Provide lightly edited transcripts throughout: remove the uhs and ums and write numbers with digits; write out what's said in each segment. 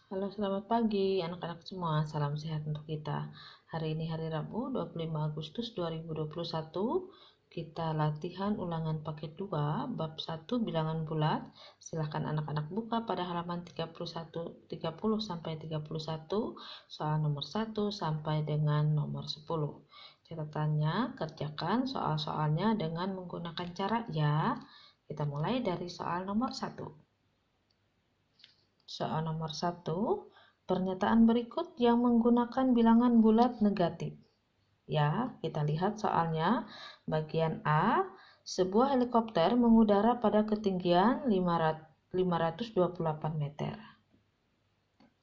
Halo, selamat pagi anak-anak semua. Salam sehat untuk kita. Hari ini hari Rabu, 25 Agustus 2021. Kita latihan ulangan paket 2, bab 1 bilangan bulat. Silahkan anak-anak buka pada halaman 30 sampai 31, soal nomor 1 sampai dengan nomor 10. Catatannya, kerjakan soal-soalnya dengan menggunakan cara ya. Kita mulai dari soal nomor 1. Soal nomor 1, pernyataan berikut yang menggunakan bilangan bulat negatif. Ya, kita lihat soalnya. Bagian A, sebuah helikopter mengudara pada ketinggian 528 meter.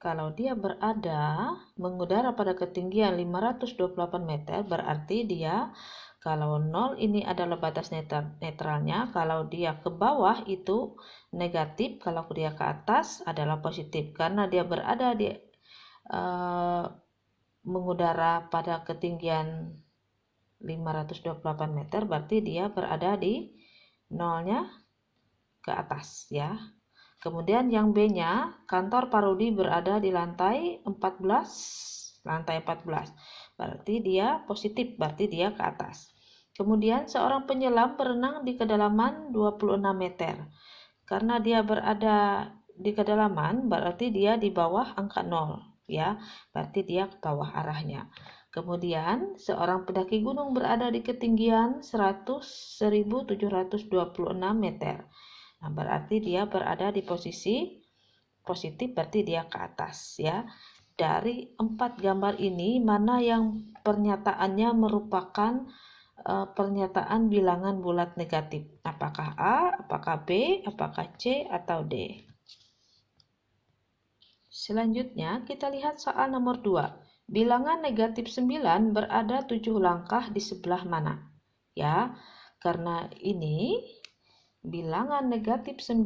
Kalau dia mengudara pada ketinggian 528 meter, berarti dia, kalau 0 ini adalah batas netralnya, kalau dia ke bawah itu negatif, kalau dia ke atas adalah positif. Karena dia berada di mengudara pada ketinggian 528 meter, berarti dia berada di nolnya ke atas ya. Kemudian yang B-nya, kantor Pak Rudi berada di lantai 14. Berarti dia positif, berarti dia ke atas. Kemudian seorang penyelam berenang di kedalaman 26 meter. Karena dia berada di kedalaman, berarti dia di bawah angka 0 ya. Berarti dia ke bawah arahnya. Kemudian seorang pendaki gunung berada di ketinggian 1726 meter. Nah, berarti dia berada di posisi positif, berarti dia ke atas ya. Dari 4 gambar ini, mana yang pernyataannya merupakan pernyataan bilangan bulat negatif? Apakah A, apakah B, apakah C, atau D? Selanjutnya, kita lihat soal nomor 2. Bilangan negatif 9 berada 7 langkah di sebelah mana? Ya, karena ini bilangan negatif 9,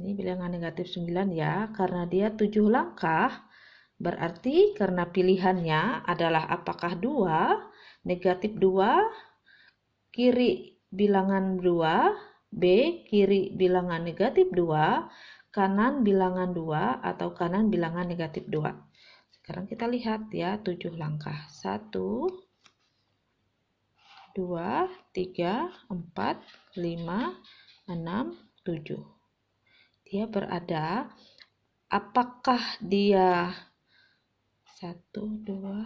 ini bilangan negatif 9 ya, karena dia 7 langkah, berarti karena pilihannya adalah apakah 2, negatif 2, kiri bilangan 2, B, kiri bilangan negatif 2, kanan bilangan 2, atau kanan bilangan negatif 2. Sekarang kita lihat ya, 7 langkah. 1, 2, 3, 4, 5, 6, 7. Dia berada, apakah dia 1, 2,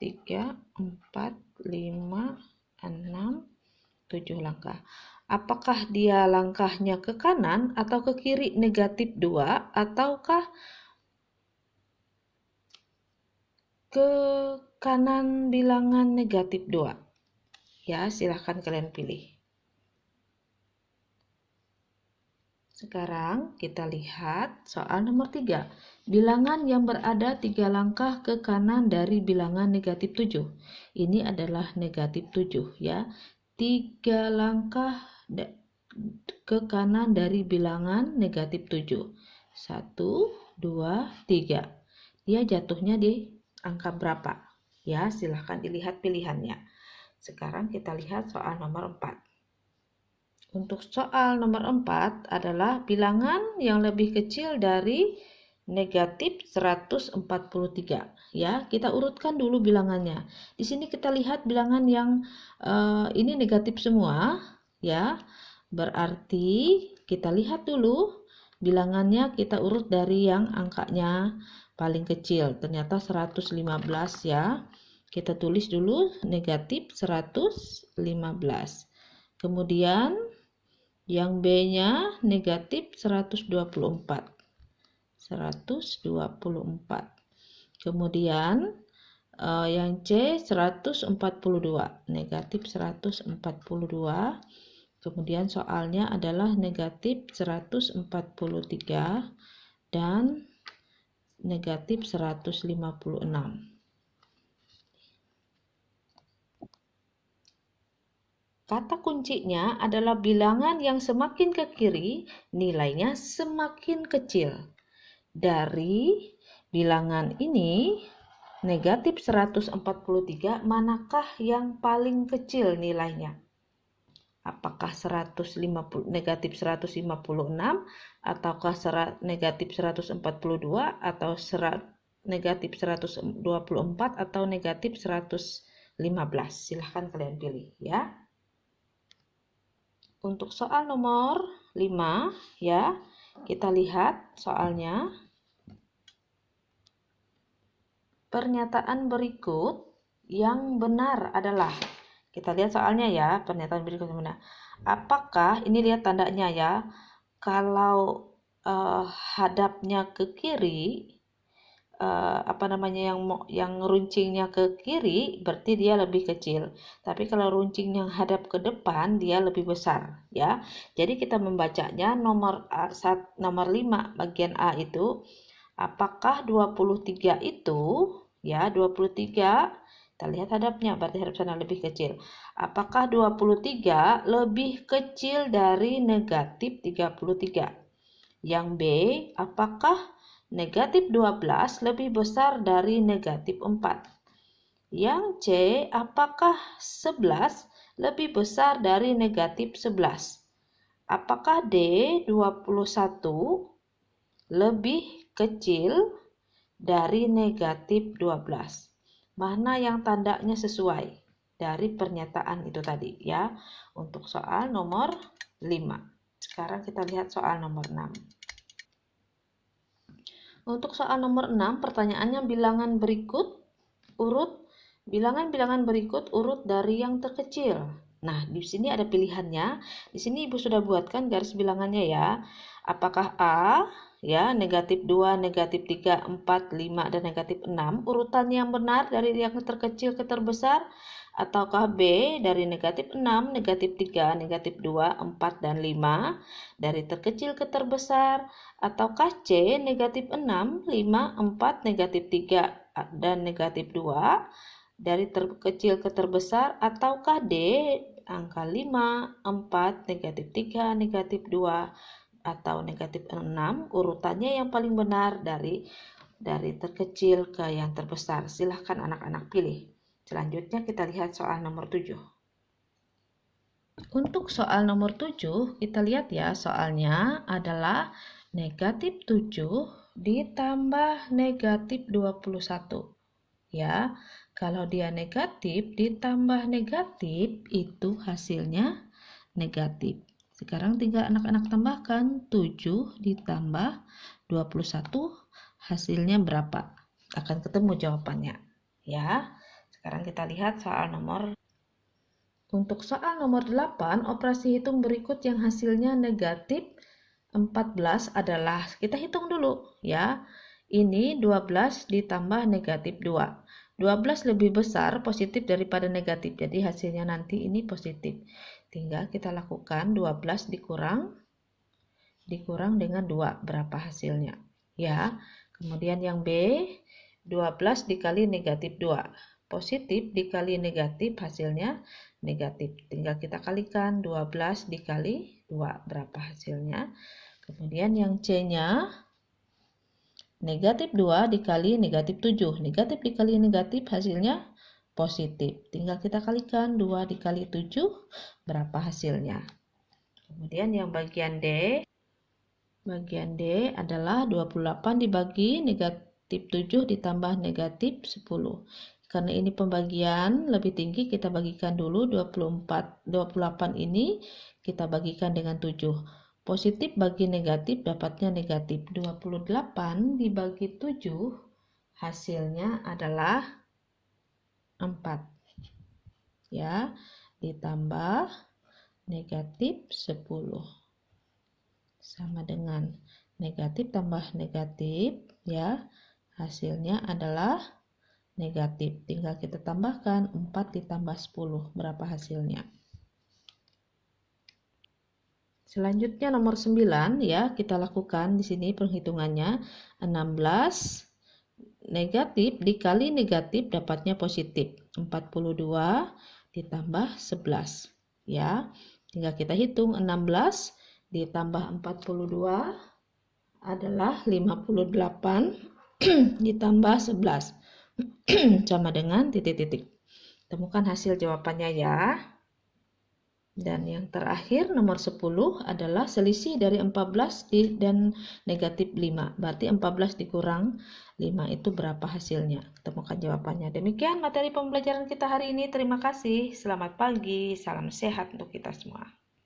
3, 4, 5, 6, 7 langkah. Apakah dia langkahnya ke kanan atau ke kiri negatif 2, ataukah ke kanan bilangan negatif 2? Ya, silahkan kalian pilih. Sekarang kita lihat soal nomor 3. Bilangan yang berada 3 langkah ke kanan dari bilangan negatif 7. Ini adalah negatif 7 ya. 3 langkah ke kanan dari bilangan negatif 7. 1, 2, 3. Dia jatuhnya di angka berapa? Ya, silahkan dilihat pilihannya. Sekarang kita lihat soal nomor 4. Untuk soal nomor 4 adalah bilangan yang lebih kecil dari negatif 143. Ya, kita urutkan dulu bilangannya. Di sini kita lihat bilangan yang ini negatif semua, ya. Berarti kita lihat dulu bilangannya, kita urut dari yang angkanya paling kecil. Ternyata 115 ya. Kita tulis dulu negatif 115. Kemudian yang B-nya negatif 124. Kemudian yang C 142, negatif 142. Kemudian soalnya adalah negatif 143 dan negatif 156. Kata kuncinya adalah bilangan yang semakin ke kiri, nilainya semakin kecil. Dari bilangan ini, negatif 143, manakah yang paling kecil nilainya? Apakah negatif 156 ataukah negatif 142 atau negatif 124 atau negatif 115. Silahkan kalian pilih ya. Untuk soal nomor 5 ya, kita lihat soalnya. Pernyataan berikut yang benar adalah, kita lihat soalnya ya, pernyataan berikut yang benar. Apakah, ini lihat tandanya ya, kalau hadapnya ke kiri, yang runcingnya ke kiri, berarti dia lebih kecil. Tapi kalau runcing yang hadap ke depan, dia lebih besar ya. Jadi kita membacanya nomor 5 bagian A itu, apakah 23 itu ya 23, kita lihat hadapnya, berarti hadap sana lebih kecil. Apakah 23 lebih kecil dari negatif 33? Yang B, apakah negatif 12 lebih besar dari negatif 4? Yang C, apakah 11 lebih besar dari negatif 11? Apakah D, 21 lebih kecil dari negatif 12? Mana yang tandanya sesuai dari pernyataan itu tadi ya, untuk soal nomor 5. Sekarang kita lihat soal nomor 6. Untuk soal nomor 6, pertanyaannya bilangan berikut urut dari yang terkecil. Nah, di sini ada pilihannya. Di sini Ibu sudah buatkan garis bilangannya ya. Apakah A ya, negatif 2, negatif 3, 4, 5, dan negatif 6 urutan yang benar dari yang terkecil ke terbesar, ataukah B dari negatif 6, negatif 3, negatif 2, 4, dan 5 dari terkecil ke terbesar, ataukah C negatif 6, 5, 4, negatif 3, dan negatif 2 dari terkecil ke terbesar, ataukah D angka 5, 4, negatif 3, negatif 2, atau negatif 6 urutannya yang paling benar dari terkecil ke yang terbesar. Silahkan anak-anak pilih. Selanjutnya kita lihat soal nomor 7. Untuk soal nomor 7, kita lihat ya, soalnya adalah negatif 7 ditambah negatif 21. Ya, kalau dia negatif ditambah negatif itu hasilnya negatif. Sekarang tinggal anak-anak tambahkan 7 ditambah 21 hasilnya berapa? Akan ketemu jawabannya ya. Sekarang kita lihat soal nomor. Untuk soal nomor 8, operasi hitung berikut yang hasilnya negatif 14 adalah, kita hitung dulu ya. Ini 12 ditambah negatif 2. 12 lebih besar positif daripada negatif, jadi hasilnya nanti ini positif. Tinggal kita lakukan 12 dikurang dengan 2, berapa hasilnya ya. Kemudian yang B, 12 dikali negatif 2, positif dikali negatif hasilnya negatif. Tinggal kita kalikan 12 dikali 2, berapa hasilnya. Kemudian yang C-nya negatif 2 dikali negatif 7. Negatif dikali negatif hasilnya positif. Tinggal kita kalikan 2 dikali 7, berapa hasilnya. Kemudian yang bagian D. Bagian D adalah 28 dibagi negatif 7 ditambah negatif 10. Karena ini pembagian lebih tinggi, kita bagikan dulu 28 ini kita bagikan dengan 7. Positif bagi negatif dapatnya negatif. 28 dibagi 7 hasilnya adalah 4. Ya, ditambah negatif 10. Sama dengan negatif tambah negatif ya, hasilnya adalah negatif. Tinggal kita tambahkan 4 ditambah 10, berapa hasilnya. Selanjutnya nomor 9 ya, kita lakukan di sini perhitungannya. 16 negatif dikali negatif dapatnya positif. 42 ditambah 11 ya. Tinggal kita hitung, 16 ditambah 42 adalah 58 ditambah 11 sama dengan titik-titik. Temukan hasil jawabannya ya. Dan yang terakhir nomor 10 adalah selisih dari 14 dan negatif 5. Berarti 14 dikurang 5 itu berapa hasilnya? Temukan jawabannya. Demikian materi pembelajaran kita hari ini. Terima kasih. Selamat pagi. Salam sehat untuk kita semua.